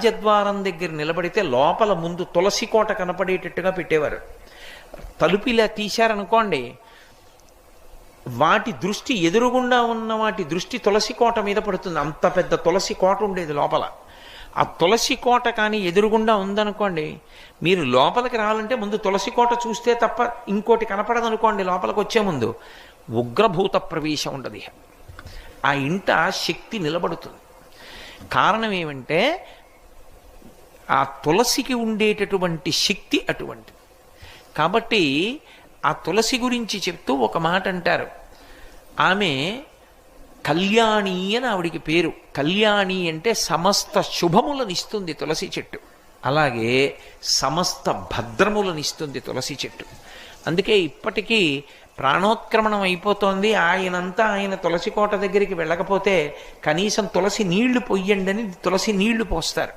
రాజద్వారం దగ్గర నిలబడితే లోపల ముందు తులసి కోట కనపడేటట్టుగా పెట్టేవారు. తలుపు ఇలా తీశారనుకోండి, వాటి దృష్టి ఎదురుగుండా ఉన్న వాటి దృష్టి తులసి కోట మీద పడుతుంది. అంత పెద్ద తులసి కోట ఉండేది లోపల. ఆ తులసి కోట కానీ ఎదురుగుండా ఉందనుకోండి, మీరు లోపలికి రావాలంటే ముందు తులసి కోట చూస్తే తప్ప ఇంకోటి కనపడదనుకోండి. లోపలికి వచ్చే ముందు ఉగ్రభూత ప్రవేశం ఉండదు. ఆ ఇంట శక్తి నిలబడుతుంది. కారణం ఏమంటే ఆ తులసికి ఉండేటటువంటి శక్తి అటువంటిది. కాబట్టి ఆ తులసి గురించి చెప్తూ ఒక మాట అంటారు. ఆమె కళ్యాణి అని ఆవిడికి పేరు. కళ్యాణి అంటే సమస్త శుభములనిస్తుంది తులసి చెట్టు. అలాగే సమస్త భద్రములనిస్తుంది తులసి చెట్టు. అందుకే ఇప్పటికీ ప్రాణోత్క్రమణం అయిపోతోంది, ఆయనంతా ఆయన తులసి కోట దగ్గరికి వెళ్ళకపోతే కనీసం తులసి నీళ్లు పొయ్యండి అని తులసి నీళ్లు పోస్తారు.